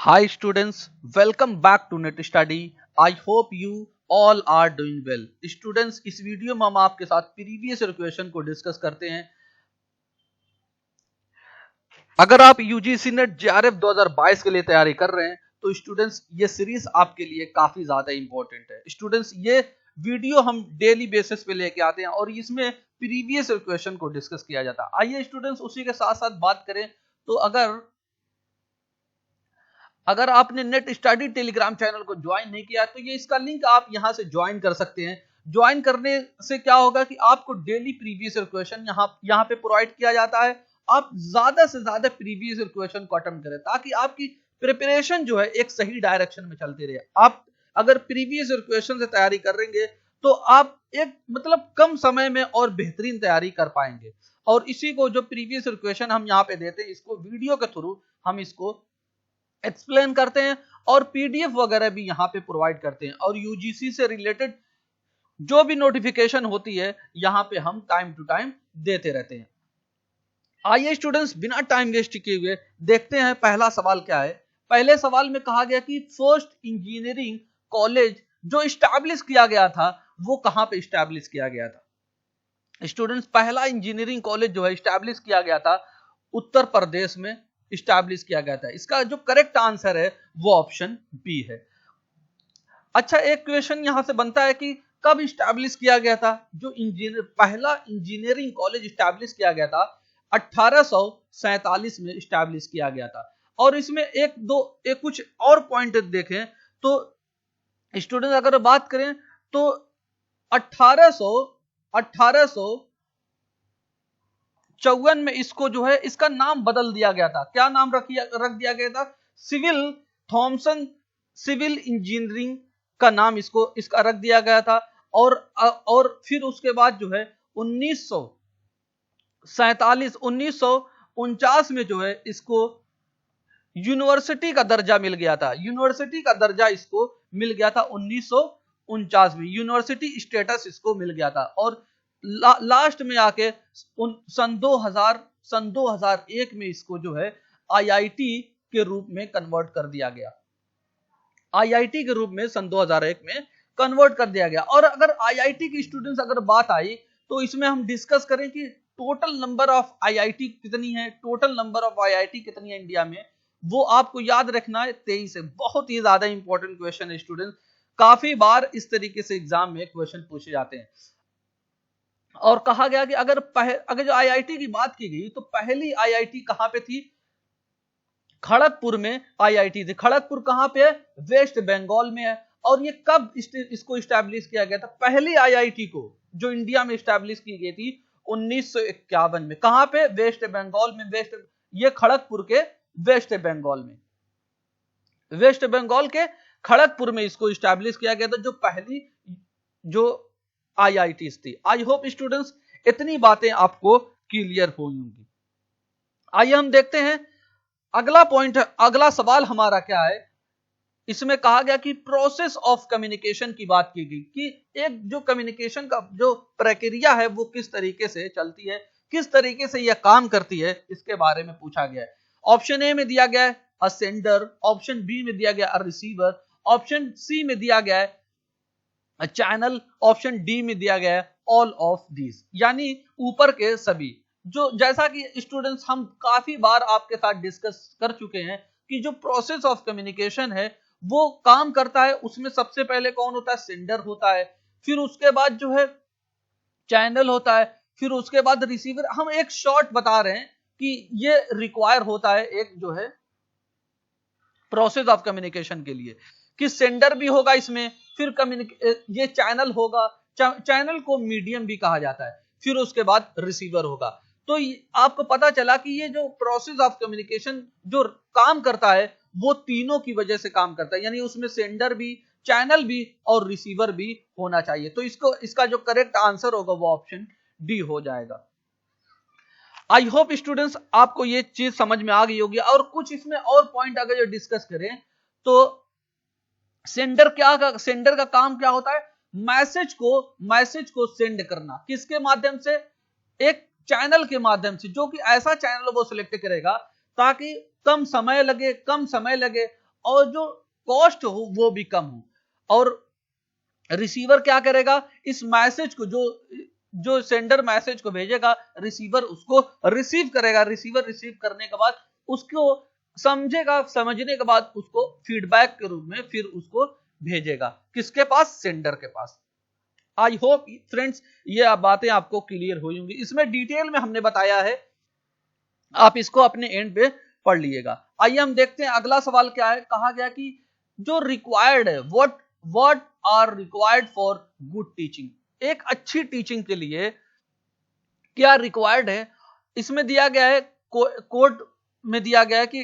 Hi students, welcome back to Net Study. I hope you all are doing well. Students, इस video में हम आपके साथ previous question को डिस्कस करते हैं। अगर आप यूजीसी नेट जेआरएफ 2022 के लिए तैयारी कर रहे हैं तो स्टूडेंट्स ये सीरीज आपके लिए काफी ज्यादा इंपॉर्टेंट है। स्टूडेंट्स ये वीडियो हम डेली बेसिस पे लेके आते हैं और इसमें प्रीवियस क्वेश्चन को डिस्कस किया जाता है। आइए स्टूडेंट्स उसी के साथ साथ बात करें तो अगर आपने नेट स्टडी टेलीग्राम चैनल को ज्वाइन नहीं किया तो ये इसका लिंक आप यहां से ज्वाइन कर सकते हैं। ज्वाइन करने से क्या होगा कि आपको डेली प्रीवियस क्वेश्चन यहां पे प्रोवाइड किया जाता है। आप ज्यादा से ज्यादा प्रीवियस क्वेश्चन को अटेम्प्ट करें ताकि आपकी प्रिपरेशन जो है एक सही डायरेक्शन में चलती रहे। आप अगर प्रीवियस क्वेश्चन से तैयारी करेंगे तो आप एक कम समय में और बेहतरीन तैयारी कर पाएंगे। और इसी को जो प्रीवियस क्वेश्चन हम यहाँ पे देते हैं इसको वीडियो के थ्रू हम इसको एक्सप्लेन करते हैं और पीडीएफ वगैरह भी यहां पे प्रोवाइड करते हैं और यूजीसी से रिलेटेड जो भी नोटिफिकेशन होती है यहां पे हम टाइम टू टाइम देते रहते हैं। आइए स्टूडेंट्स बिना टाइम वेस्ट किए हुए देखते हैं पहला सवाल क्या है। पहले सवाल में कहा गया कि फर्स्ट इंजीनियरिंग कॉलेज जो इस्टेब्लिश किया गया था वो कहां पे इस्टेब्लिश किया गया था। स्टूडेंट्स पहला इंजीनियरिंग कॉलेज जो है इस्टेब्लिश किया गया था उत्तर प्रदेश में इस्टेब्लिश किया गया था। इसका जो करेक्ट आंसर है वो ऑप्शन बी है। अच्छा, एक क्वेश्चन यहां से बनता है कि कब इस्टेब्लिश किया गया था। जो पहला इंजीनियरिंग कॉलेज इस्टेब्लिश किया गया था 1847 में इस्टेब्लिश किया गया था। और इसमें कुछ और पॉइंट देखें तो स्टूडेंट अगर बात करें तो 1854 में इसको जो है इसका नाम बदल दिया गया था। क्या नाम रख दिया गया था? सिविल थॉमसन सिविल इंजीनियरिंग का नाम इसका रख दिया गया था। और फिर उसके बाद जो है 1949 में जो है इसको यूनिवर्सिटी का दर्जा मिल गया था। यूनिवर्सिटी का दर्जा इसको मिल गया था 1949 में यूनिवर्सिटी स्टेटस इसको मिल गया था। और लास्ट में आके सन 2001 में इसको जो है आईआईटी के रूप में कन्वर्ट कर दिया गया। आईआईटी के रूप में सन 2001 में कन्वर्ट कर दिया गया। और अगर आईआईटी की स्टूडेंट्स अगर बात आई तो इसमें हम डिस्कस करें कि टोटल नंबर ऑफ आईआईटी कितनी है, टोटल नंबर ऑफ आईआईटी कितनी है इंडिया में, वो आपको याद रखना है 23 है। बहुत ही ज्यादा इंपॉर्टेंट क्वेश्चन है स्टूडेंट, काफी बार इस तरीके से एग्जाम में क्वेश्चन पूछे जाते हैं। और कहा गया कि अगर जो आईआईटी की बात की गई तो पहली आईआईटी कहां पे थी? खड़गपुर में आईआईटी थी। खड़गपुर कहां पे है? वेस्ट बंगाल में है। और ये कब इसको इस्टेब्लिश किया गया था? पहली आईआईटी को जो इंडिया में इस्टेब्लिश की गई थी 1951 में। कहां पे? वेस्ट बंगाल में। ये खड़गपुर के वेस्ट बंगाल के खड़गपुर में इसको इस्टेब्लिश किया गया था, जो पहली जो आईआईटी थी। आई होप स्टूडेंट्स इतनी बातें आपको क्लियर होंगी। आइए हम देखते हैं अगला पॉइंट। अगला सवाल हमारा क्या है? इसमें कहा गया कि प्रोसेस ऑफ कम्युनिकेशन की बात की गई कि एक जो कम्युनिकेशन का जो प्रक्रिया है वो किस तरीके से चलती है, किस तरीके से यह काम करती है, इसके बारे में पूछा गया है। ऑप्शन ए में दिया गया है अ सेंडर, ऑप्शन बी में दिया गया अ रिसीवर, ऑप्शन सी में दिया गया है चैनल, ऑप्शन डी में दिया गया है ऑल ऑफ दीज, यानी ऊपर के सभी। जो जैसा कि स्टूडेंट्स हम काफी बार आपके साथ डिस्कस कर चुके हैं कि जो प्रोसेस ऑफ कम्युनिकेशन है वो काम करता है, उसमें सबसे पहले कौन होता है? सेंडर होता है, फिर उसके बाद जो है चैनल होता है, फिर उसके बाद रिसीवर। हम एक शॉर्ट बता रहे हैं कि ये रिक्वायर होता है एक जो है प्रोसेस ऑफ कम्युनिकेशन के लिए कि सेंडर भी होगा इसमें, फिर ये चैनल होगा, चैनल को मीडियम भी कहा जाता है, फिर उसके बाद रिसीवर होगा। तो आपको पता चला कि ये जो प्रोसेस ऑफ कम्युनिकेशन जो काम करता है वो तीनों की वजह से काम करता है, यानी उसमें सेंडर भी, चैनल भी और रिसीवर भी होना चाहिए। तो इसका जो करेक्ट आंसर होगा वो ऑप्शन डी हो जाएगा। आई होप स्टूडेंट्स आपको ये चीज समझ में आ गई होगी। और कुछ इसमें और पॉइंट अगर जो डिस्कस करें तो सेंडर का काम क्या होता है? मैसेज को सेंड करना। किसके माध्यम से? एक चैनल के माध्यम से, जो कि ऐसा चैनल वो सिलेक्ट करेगा ताकि कम समय लगे और जो कॉस्ट हो वो भी कम हो। और रिसीवर क्या करेगा, इस मैसेज को जो सेंडर मैसेज को भेजेगा, रिसीवर उसको रिसीव करेगा। रिसीवर रिसीव करने के बाद उसको समझेगा, समझने के बाद उसको फीडबैक के रूप में फिर उसको भेजेगा किसके पास, सेंडर के पास। आई होप फ्रेंड्स ये बातें आपको क्लियर हुई होंगी। इसमें डिटेल में हमने बताया है, आप इसको अपने एंड पे पढ़ लीजिएगा। आइए हम देखते हैं अगला सवाल क्या है। कहा गया कि जो रिक्वायर्ड है, what are required for good teaching, एक अच्छी टीचिंग के लिए क्या रिक्वायर्ड है। इसमें दिया गया है, कोड में दिया गया है कि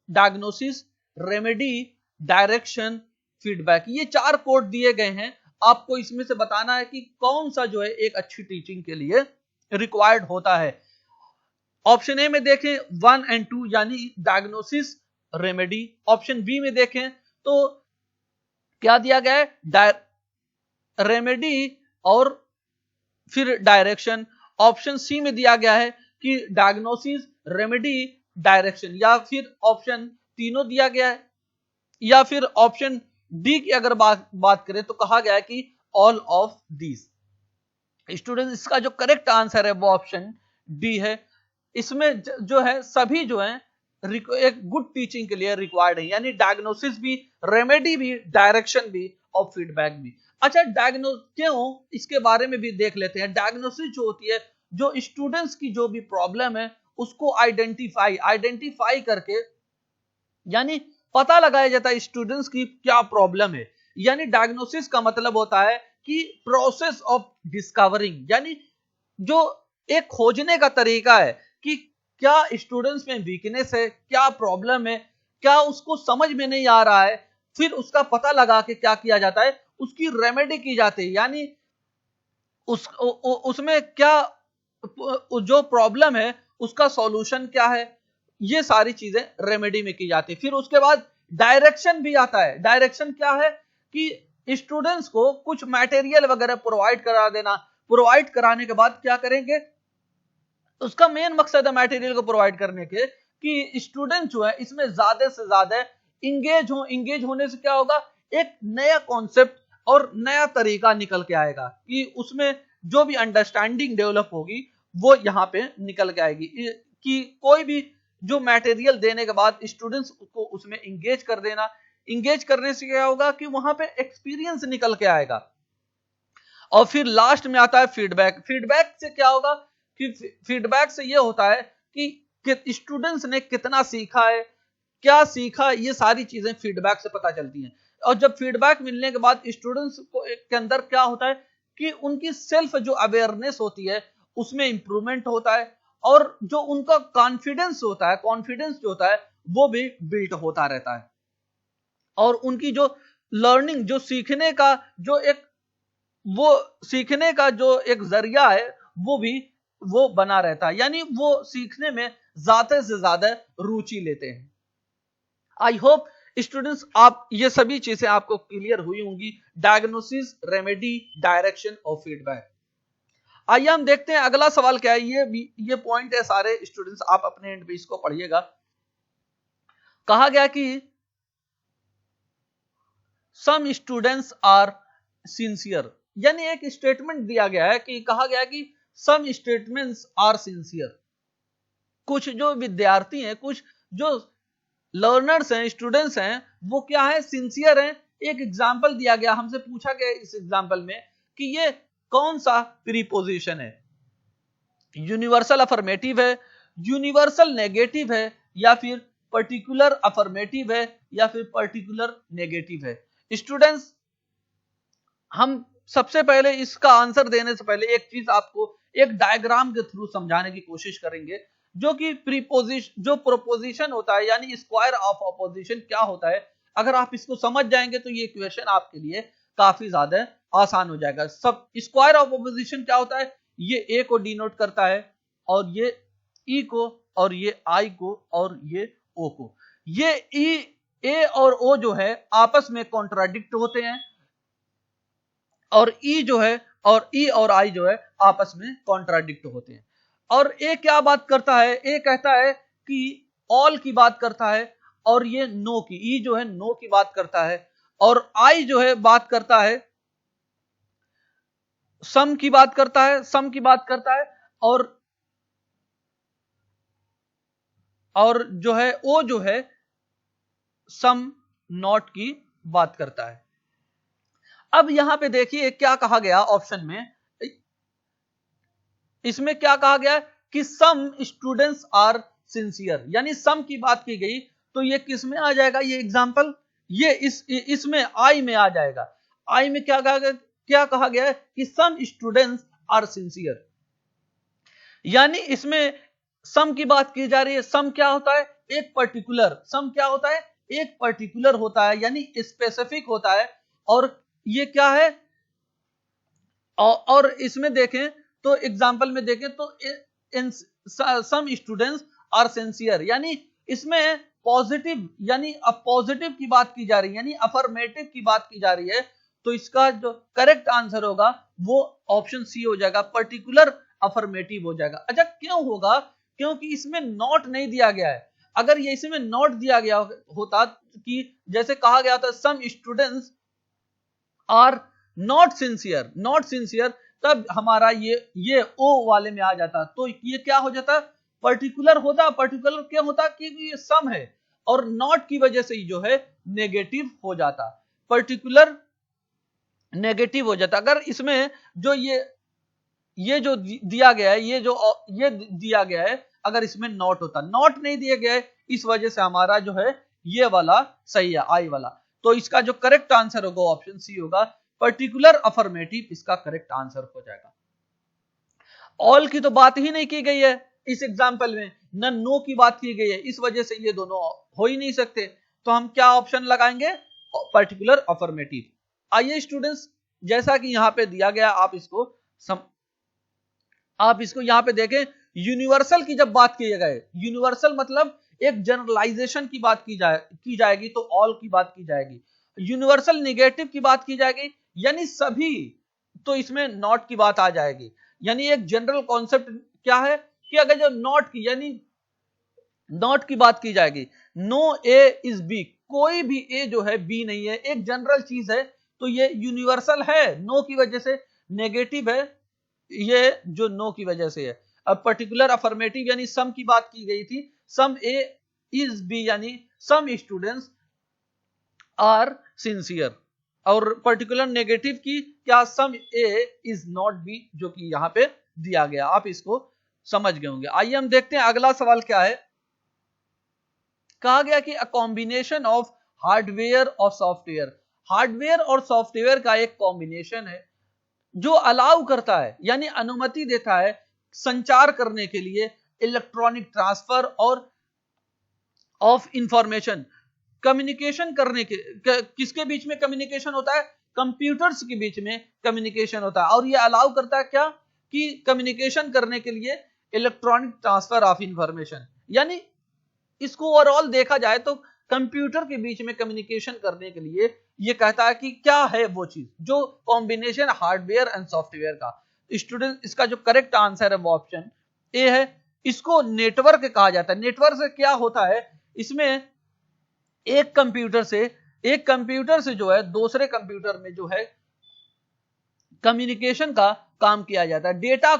डायग्नोसिस, रेमेडी, डायरेक्शन, फीडबैक, ये 4 कोड दिए गए हैं। आपको इसमें से बताना है कि कौन सा जो है एक अच्छी टीचिंग के लिए रिक्वायर्ड होता है। ऑप्शन ए में देखें 1 और 2 यानी डायग्नोसिस, रेमेडी। ऑप्शन बी में देखें तो क्या दिया गया है, रेमेडी और फिर डायरेक्शन। ऑप्शन सी में दिया गया है कि डायग्नोसिस, रेमेडी, डायरेक्शन, या फिर ऑप्शन तीनों दिया गया है, या फिर ऑप्शन डी की अगर बात करें तो कहा गया है कि ऑल ऑफ दीज। स्टूडेंट इसका जो करेक्ट आंसर है वो ऑप्शन डी है। इसमें जो है सभी जो है एक गुड टीचिंग के लिए रिक्वायर्ड है, यानी डायग्नोसिस भी, रेमेडी भी, डायरेक्शन भी और फीडबैक भी। अच्छा, क्यों, इसके बारे में भी देख लेते हैं। डायग्नोसिस जो होती है, जो स्टूडेंट्स की जो भी प्रॉब्लम है उसको आइडेंटिफाई करके, यानी पता लगाया जाता है स्टूडेंट्स की क्या प्रॉब्लम है। यानी डायग्नोसिस का मतलब होता है कि प्रोसेस ऑफ डिस्कवरिंग, यानी जो एक खोजने का तरीका है कि क्या स्टूडेंट्स में वीकनेस है, क्या प्रॉब्लम है, क्या उसको समझ में नहीं आ रहा है, फिर उसका पता लगा के क्या किया जाता है, उसकी रेमेडी की जाती है। यानी उसमें क्या जो प्रॉब्लम है उसका सॉल्यूशन क्या है, ये सारी चीजें रेमेडी में की जाती है। फिर उसके बाद डायरेक्शन भी आता है। डायरेक्शन क्या है कि स्टूडेंट्स को कुछ मटेरियल वगैरह प्रोवाइड करा देना। प्रोवाइड कराने के बाद क्या करेंगे, उसका मेन मकसद है मटेरियल को प्रोवाइड करने के कि स्टूडेंट जो है इसमें ज्यादा से ज्यादा इंगेज हो। इंगेज होने से क्या होगा, एक नया कॉन्सेप्ट और नया तरीका निकल के आएगा कि उसमें जो भी अंडरस्टैंडिंग डेवलप होगी वो यहाँ पे निकल के आएगी। कि कोई भी जो मटेरियल देने के बाद स्टूडेंट्स को उसमें इंगेज कर देना। इंगेज करने से क्या होगा कि वहां पे एक्सपीरियंस निकल के आएगा। और फिर लास्ट में आता है फीडबैक। फीडबैक से क्या होगा कि फीडबैक से ये होता है कि स्टूडेंट्स ने कितना सीखा है, क्या सीखा, ये सारी चीजें फीडबैक से पता चलती हैं। और जब फीडबैक मिलने के बाद स्टूडेंट्स को के अंदर क्या होता है कि उनकी सेल्फ जो अवेयरनेस होती है उसमें इंप्रूवमेंट होता है, और जो उनका कॉन्फिडेंस होता है, कॉन्फिडेंस जो होता है वो भी बिल्ड होता रहता है। और उनकी जो लर्निंग, जो सीखने का जो एक जरिया है वो बना रहता है। यानी वो सीखने में ज्यादा से ज्यादा रुचि लेते हैं। आई होप स्टूडेंट्स आप ये सभी चीजें आपको क्लियर हुई होंगी, डायग्नोसिस, रेमेडी, डायरेक्शन और फीडबैक। आइए हम देखते हैं अगला सवाल क्या है। ये पॉइंट है सारे स्टूडेंट्स, आप अपने एंड पे इसको पढ़िएगा। कहा गया कि सम स्टूडेंट्स आर सिंसियर, यानी एक स्टेटमेंट दिया गया है कि कहा गया कि सम स्टेटमेंट्स आर सिंसियर। कुछ जो विद्यार्थी हैं, कुछ जो लर्नर्स हैं, स्टूडेंट्स हैं, वो क्या है, सिंसियर हैं। एक एग्जाम्पल दिया गया, हमसे पूछा गया इस एग्जाम्पल में कि ये कौन सा प्रीपोजिशन है, यूनिवर्सल अफर्मेटिव है, यूनिवर्सल नेगेटिव है, या फिर पर्टिकुलर अफर्मेटिव है, या फिर पर्टिकुलर नेगेटिव है। स्टूडेंट्स हम सबसे पहले इसका आंसर देने से पहले एक चीज आपको एक डायग्राम के थ्रू समझाने की कोशिश करेंगे, जो कि जो प्रोपोजिशन होता है, यानी स्क्वायर ऑफ ऑपोजिशन क्या होता है। अगर आप इसको समझ जाएंगे तो ये क्वेश्चन आपके लिए काफी ज्यादा आसान हो जाएगा। सब स्क्वायर ऑफ ऑपोजिशन क्या होता है, ये ए को डिनोट करता है, और ये ई को, और ये आई को, और ये ओ को। ये ए और ओ जो है आपस में कॉन्ट्राडिक्ट होते हैं, और ई जो है, और ई और आई जो है आपस में कॉन्ट्राडिक्ट होते हैं। और ए क्या बात करता है, ए कहता है कि ऑल की बात करता है, और ये नो की, ई जो है नो की बात करता है, और आई जो है बात करता है सम की बात करता है, सम की बात करता है, और जो है ओ जो है सम नॉट की बात करता है। अब यहां पे देखिए क्या कहा गया ऑप्शन में, इसमें क्या कहा गया कि सम स्टूडेंट्स आर सिंसियर, यानी सम की बात की गई तो ये किस में आ जाएगा, ये एग्जाम्पल ये इसमें आई में आ जाएगा। आई में क्या कहा गया है कि सम स्टूडेंट्स आर सिंसियर, यानी इसमें सम की बात की जा रही है। सम क्या होता है, एक पर्टिकुलर, सम क्या होता है, एक पर्टिकुलर होता है, यानी स्पेसिफिक होता है। और ये क्या है, और इसमें देखें तो एग्जाम्पल में देखें तो इन सम स्टूडेंट्स आर सिंसियर, यानी इसमें पॉजिटिव यानी पॉजिटिव की बात की जा रही है, यानी अफर्मेटिव की बात की जा रही है। तो इसका जो करेक्ट आंसर होगा वो ऑप्शन सी हो जाएगा, पर्टिकुलर अफर्मेटिव हो जाएगा। अच्छा क्यों होगा, क्योंकि इसमें नॉट नहीं दिया गया है। अगर ये इसमें नॉट दिया गया होता कि जैसे कहा गया था some students are not sincere, तब हमारा ये ओ वाले में आ जाता, तो ये क्या हो जाता, पर्टिकुलर होता। पर्टिकुलर क्या होता कि ये सम है, और नॉट की वजह से जो है नेगेटिव हो जाता, पर्टिकुलर नेगेटिव हो जाता। अगर इसमें जो ये जो दिया गया है, ये दिया गया है, अगर इसमें नॉट होता, नॉट नहीं दिया गया है, इस वजह से हमारा जो है ये वाला सही है, आई वाला। तो इसका जो करेक्ट आंसर होगा ऑप्शन सी होगा, पर्टिकुलर अफर्मेटिव इसका करेक्ट आंसर हो जाएगा। ऑल की तो बात ही नहीं की गई है इस एग्जाम्पल में, न नो की बात की गई है, इस वजह से ये दोनों हो ही नहीं सकते। तो हम क्या ऑप्शन लगाएंगे, पर्टिकुलर अफर्मेटिव। आइए स्टूडेंट्स, जैसा कि यहां पे दिया गया आप इसको यहां पे देखें, यूनिवर्सल की जब बात की जाए, यूनिवर्सल मतलब एक जनरलाइजेशन की बात की जाएगी तो ऑल की बात की जाएगी। यूनिवर्सल नेगेटिव की बात की जाएगी यानी सभी, तो इसमें नॉट की बात आ जाएगी। यानी एक जनरल कॉन्सेप्ट क्या है कि अगर जो नॉट की यानी नॉट की बात की जाएगी, नो ए इज बी, कोई भी ए जो है बी नहीं है, एक जनरल चीज है, तो ये यूनिवर्सल है, नो की वजह से नेगेटिव है, ये जो नो की वजह से है। अब पर्टिकुलर अफर्मेटिव यानी सम की बात की गई थी, सम ए इज बी यानी सम स्टूडेंट्स आर सिंसियर, और पर्टिकुलर नेगेटिव की क्या, सम ए इज नॉट बी, जो कि यहां पे दिया गया। आप इसको समझ गए होंगे। आइए हम देखते हैं अगला सवाल क्या है। कहा गया कि अ कॉम्बिनेशन ऑफ हार्डवेयर और सॉफ्टवेयर, हार्डवेयर और सॉफ्टवेयर का एक कॉम्बिनेशन है जो अलाउ करता है यानी अनुमति देता है संचार करने के लिए, इलेक्ट्रॉनिक ट्रांसफर और ऑफ इंफॉर्मेशन, कम्युनिकेशन करने के, किसके बीच में कम्युनिकेशन होता है, कंप्यूटर्स के बीच में कम्युनिकेशन होता है। और ये अलाउ करता है क्या, कि कम्युनिकेशन करने के लिए इलेक्ट्रॉनिक ट्रांसफर ऑफ इंफॉर्मेशन, यानी इसको ओवरऑल देखा जाए तो कंप्यूटर के बीच में कम्युनिकेशन करने के लिए ये कहता है कि क्या है वो चीज, जो कॉम्बिनेशन हार्डवेयर एंड सॉफ्टवेयर का। स्टूडेंट इसका जो करेक्ट आंसर है वो ऑप्शन ए है। इसको नेटवर्क कहा जाता है। नेटवर्क से क्या होता है, इसमें एक कंप्यूटर से जो है दूसरे कंप्यूटर में जो है कम्युनिकेशन का काम किया जाता है, डेटा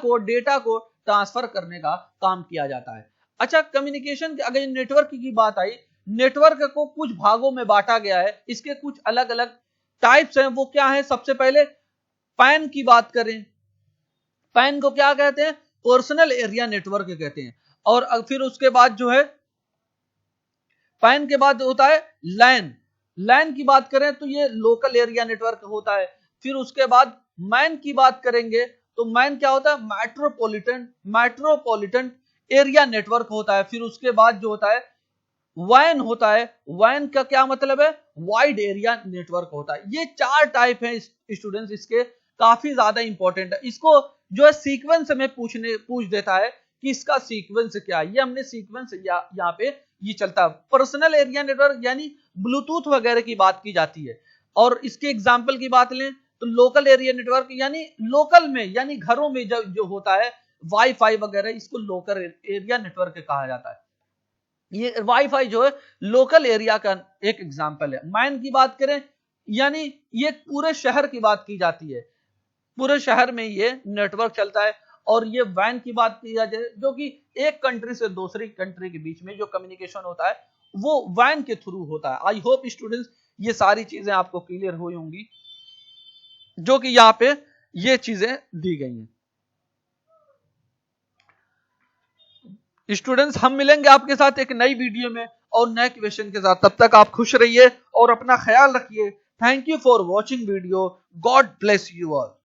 को ट्रांसफर करने का काम किया जाता है। अच्छा, कम्युनिकेशन अगर नेटवर्क की बात आई, नेटवर्क को कुछ भागों में बांटा गया है, इसके कुछ अलग अलग टाइप्स हैं। वो क्या है, सबसे पहले पैन की बात करें, पैन को क्या कहते हैं, पर्सनल एरिया नेटवर्क कहते हैं। और फिर उसके बाद जो है पैन के बाद होता है लैन, लैन की बात करें तो ये लोकल एरिया नेटवर्क होता है। फिर उसके बाद मैन की बात करेंगे तो मैन क्या होता है, मेट्रोपॉलिटन एरिया नेटवर्क होता है। फिर उसके बाद जो होता है वैन होता है, वैन का क्या मतलब है, वाइड एरिया नेटवर्क होता है। ये चार टाइप हैं स्टूडेंट्स, इसके काफी ज्यादा इंपॉर्टेंट है। इसको जो है सीक्वेंस में पूछ देता है कि इसका सीक्वेंस क्या है। ये हमने सीक्वेंस यहाँ पे ये चलता है। पर्सनल एरिया नेटवर्क यानी ब्लूटूथ वगैरह की बात की जाती है। और इसके एग्जाम्पल की बात लें तो लोकल एरिया नेटवर्क यानी लोकल में यानी घरों में जो होता है वाईफाई वगैरह, इसको लोकल एरिया नेटवर्क कहा जाता है। ये वाईफाई जो है लोकल एरिया का एक एग्जांपल है। मैन की बात करें यानी ये पूरे शहर की बात की जाती है, पूरे शहर में ये नेटवर्क चलता है। और ये वैन की बात की जाए जो कि एक कंट्री से दूसरी कंट्री के बीच में जो कम्युनिकेशन होता है वो वैन के थ्रू होता है। आई होप स्टूडेंट्स ये सारी चीजें आपको क्लियर हुई होंगी जो कि यहाँ पे ये चीजें दी गई हैं। स्टूडेंट्स हम मिलेंगे आपके साथ एक नई वीडियो में और नए क्वेश्चन के साथ। तब तक आप खुश रहिए और अपना ख्याल रखिए। Thank you for watching video. God bless you all.